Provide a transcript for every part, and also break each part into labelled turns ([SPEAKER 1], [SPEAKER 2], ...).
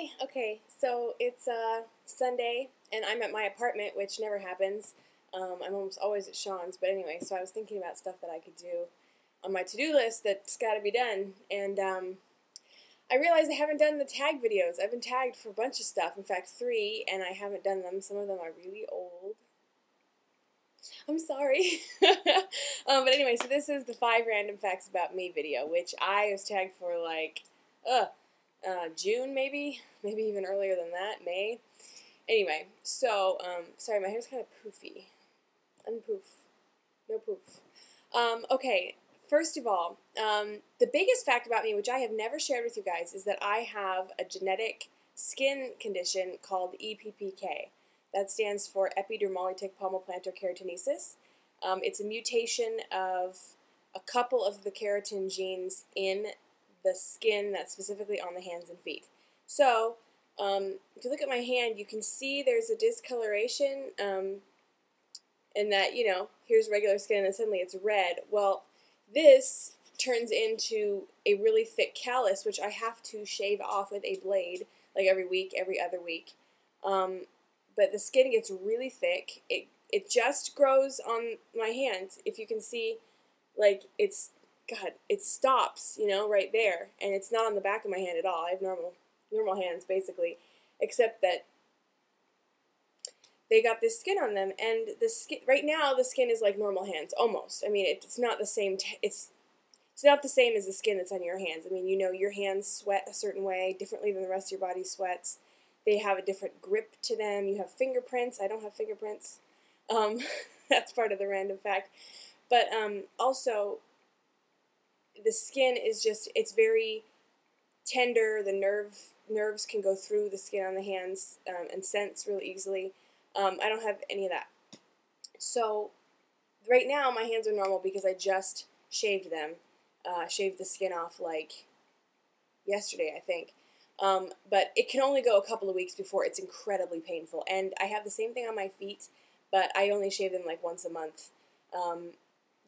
[SPEAKER 1] Hi. Okay, so it's Sunday, and I'm at my apartment, which never happens. I'm almost always at Sean's, but anyway, so I was thinking about stuff that I could do on my to-do list that's got to be done, and I realized I haven't done the tag videos. I've been tagged for a bunch of stuff, in fact 3, and I haven't done them. Some of them are really old. I'm sorry. But anyway, so this is the 5 random facts about me video, which I was tagged for like, June maybe even earlier than that, May. Anyway, so, sorry, my hair's kind of poofy. Unpoof. No poof. Okay, first of all, the biggest fact about me, which I have never shared with you guys, is that I have a genetic skin condition called EPPK. That stands for epidermolytic palmoplantar keratosis. It's a mutation of a couple of the keratin genes in the skin that's specifically on the hands and feet. So, if you look at my hand, you can see there's a discoloration, and that, you know, here's regular skin and suddenly it's red. Well, this turns into a really thick callus, which I have to shave off with a blade, like every week, every other week. But the skin gets really thick. It just grows on my hands. If you can see, like, it stops, you know, right there. And it's not on the back of my hand at all. I have normal hands, basically. Except that they got this skin on them. And the skin, right now, the skin is like normal hands, almost. I mean, it's not the same, it's not the same as the skin that's on your hands. I mean, you know, your hands sweat a certain way, differently than the rest of your body sweats. They have a different grip to them. You have fingerprints. I don't have fingerprints. That's part of the random fact. But also, the skin is just, it's very tender. The nerves can go through the skin on the hands and sense really easily. I don't have any of that. So right now my hands are normal because I just shaved them. Shaved the skin off like yesterday, I think. But it can only go a couple of weeks before it's incredibly painful. And I have the same thing on my feet, but I only shave them like once a month.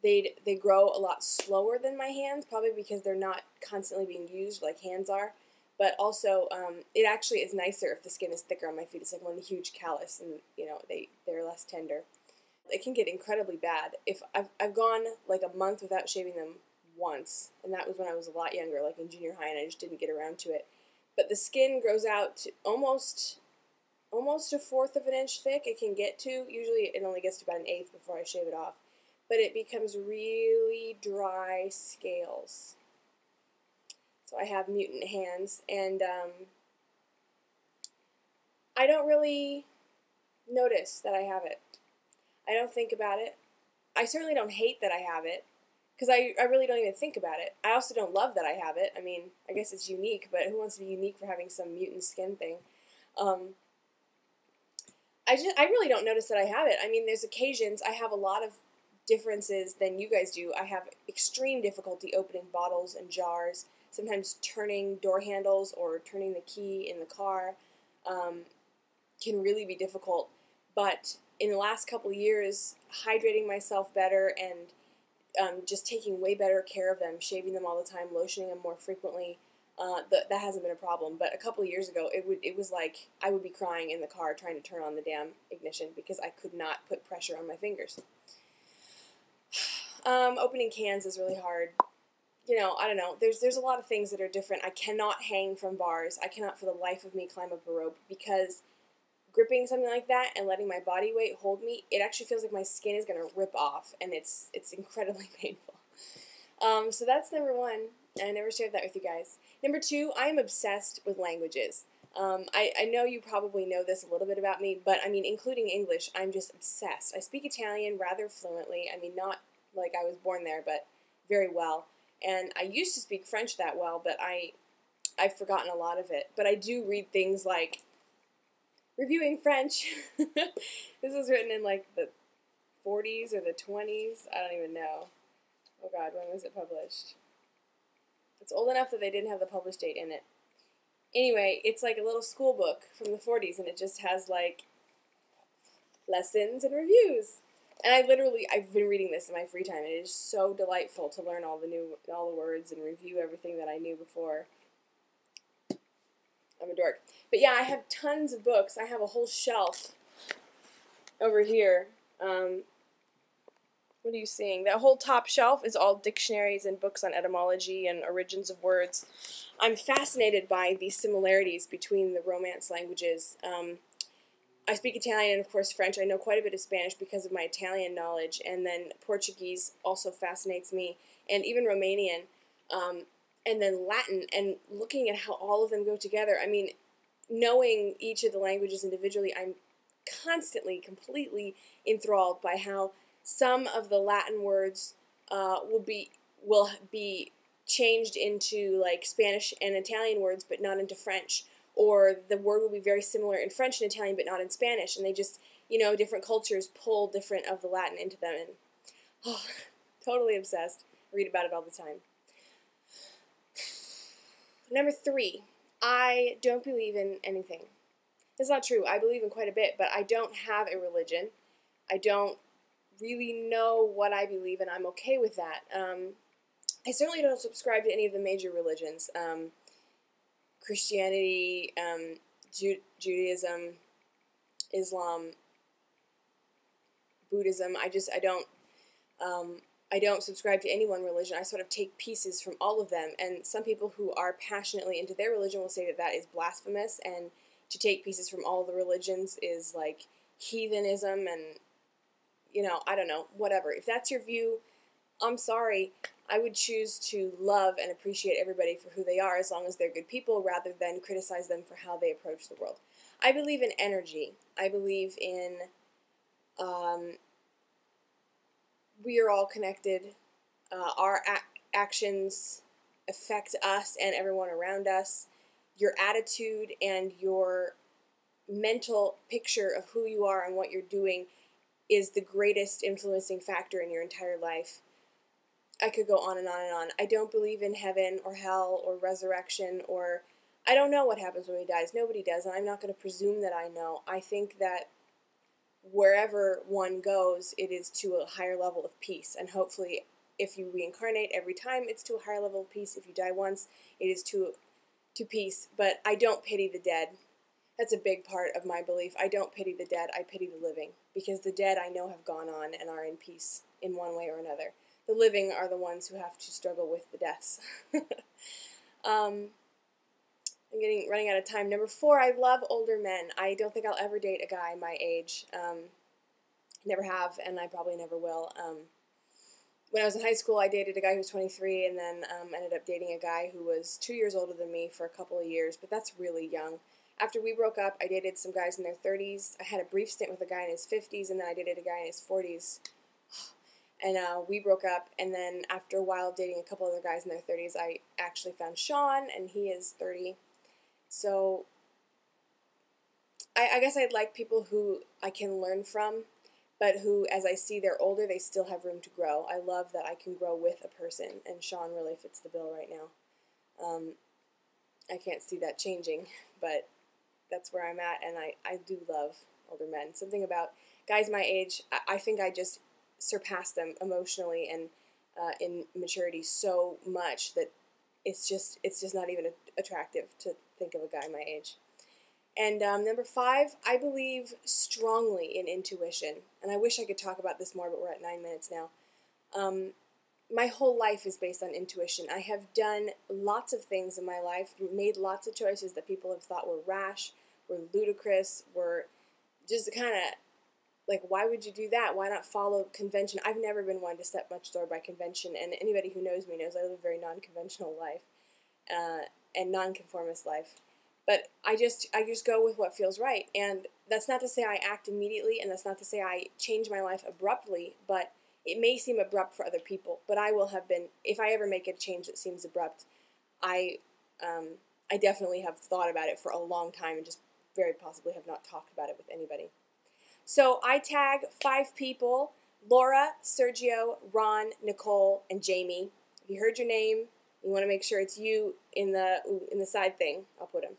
[SPEAKER 1] They grow a lot slower than my hands, probably because they're not constantly being used like hands are. But also, it actually is nicer if the skin is thicker on my feet. It's like one huge callus, and you know they're less tender. It can get incredibly bad. If I've gone like a month without shaving them once, and that was when I was a lot younger, like in junior high, and I just didn't get around to it. But the skin grows out to almost 1/4 of an inch thick. It can get to. Usually, it only gets to about 1/8 before I shave it off. But it becomes really dry scales. So I have mutant hands, and I don't really notice that I have it. I don't think about it. I certainly don't hate that I have it, because I really don't even think about it. I also don't love that I have it. I mean, I guess it's unique, but who wants to be unique for having some mutant skin thing? I really don't notice that I have it. I mean, there's occasions I have a lot of differences than you guys do. I have extreme difficulty opening bottles and jars. Sometimes turning door handles or turning the key in the car can really be difficult. But in the last couple of years, hydrating myself better and just taking way better care of them, shaving them all the time, lotioning them more frequently, that hasn't been a problem. But a couple of years ago, it was like I would be crying in the car trying to turn on the damn ignition because I could not put pressure on my fingers. Opening cans is really hard. You know, I don't know. There's a lot of things that are different. I cannot hang from bars. I cannot for the life of me climb up a rope because gripping something like that and letting my body weight hold me, it actually feels like my skin is going to rip off, and it's incredibly painful. So that's number 1. I never shared that with you guys. Number 2, I am obsessed with languages. I know you probably know this a little bit about me, but I mean, including English, I'm just obsessed. I speak Italian rather fluently. I mean, not like I was born there, but very well. And I used to speak French that well, but I've forgotten a lot of it. But I do read things like Reviewing French. This was written in like the 40s or the 20s. I don't even know. Oh God, when was it published? It's old enough that they didn't have the published date in it. Anyway, it's like a little school book from the 40s, and it just has like lessons and reviews. And I've been reading this in my free time, and it is so delightful to learn all the words and review everything that I knew before. I'm a dork. But yeah, I have tons of books. I have a whole shelf over here. What are you seeing? That whole top shelf is all dictionaries and books on etymology and origins of words. I'm fascinated by the similarities between the Romance languages. I speak Italian and, of course, French. I know quite a bit of Spanish because of my Italian knowledge. And then Portuguese also fascinates me, and even Romanian. And then Latin, and looking at how all of them go together. I mean, knowing each of the languages individually, I'm constantly, completely enthralled by how some of the Latin words will be changed into like Spanish and Italian words, but not into French. Or the word will be very similar in French and Italian, but not in Spanish. And they just, different cultures pull different of the Latin into them. And totally obsessed. I read about it all the time. Number 3, I don't believe in anything. That's not true. I believe in quite a bit, but I don't have a religion. I don't really know what I believe in. I'm okay with that. I certainly don't subscribe to any of the major religions. Christianity, Judaism, Islam, Buddhism. I don't subscribe to any one religion. I sort of take pieces from all of them. And some people who are passionately into their religion will say that that is blasphemous, and to take pieces from all the religions is like heathenism and, I don't know, whatever. If that's your view, I'm sorry. I would choose to love and appreciate everybody for who they are as long as they're good people, rather than criticize them for how they approach the world. I believe in energy. I believe in we are all connected. Our actions affect us and everyone around us. Your attitude and your mental picture of who you are and what you're doing is the greatest influencing factor in your entire life. I could go on and on and on. I don't believe in heaven or hell or resurrection, or I don't know what happens when we die. Nobody does, and I'm not going to presume that I know. I think that wherever one goes, it is to a higher level of peace, and hopefully if you reincarnate every time, it's to a higher level of peace. If you die once, it is to peace. But I don't pity the dead. That's a big part of my belief. I don't pity the dead, I pity the living, because the dead I know have gone on and are in peace in one way or another. The living are the ones who have to struggle with the deaths. I'm running out of time. Number 4, I love older men. I don't think I'll ever date a guy my age. Never have, and I probably never will. When I was in high school, I dated a guy who was 23, and then ended up dating a guy who was 2 years older than me for a couple of years, but that's really young. After we broke up, I dated some guys in their 30s. I had a brief stint with a guy in his 50s, and then I dated a guy in his 40s. And we broke up, and then after a while of dating a couple other guys in their 30s, I actually found Sean, and he is 30. So I guess I'd like people who I can learn from, but who, as I see they're older, they still have room to grow. I love that I can grow with a person, and Sean really fits the bill right now. I can't see that changing, but that's where I'm at, and I do love older men. Something about guys my age, I think I just surpass them emotionally and in maturity so much that it's just not even attractive to think of a guy my age. And number 5, I believe strongly in intuition. And I wish I could talk about this more, but we're at 9 minutes now. My whole life is based on intuition. I have done lots of things in my life, made lots of choices that people have thought were rash, were ludicrous, were just kind of like, why would you do that? Why not follow convention? I've never been one to step much door by convention, and anybody who knows me knows I live a very non-conventional life and non-conformist life. But I just go with what feels right, and that's not to say I act immediately, and that's not to say I change my life abruptly, but it may seem abrupt for other people, but I will have been, if I ever make a change that seems abrupt, I definitely have thought about it for a long time and just very possibly have not talked about it with anybody. So I tag 5 people: Laura, Sergio, Ron, Nicole, and Jaimie. If you heard your name, you want to make sure it's you in the side thing, I'll put them.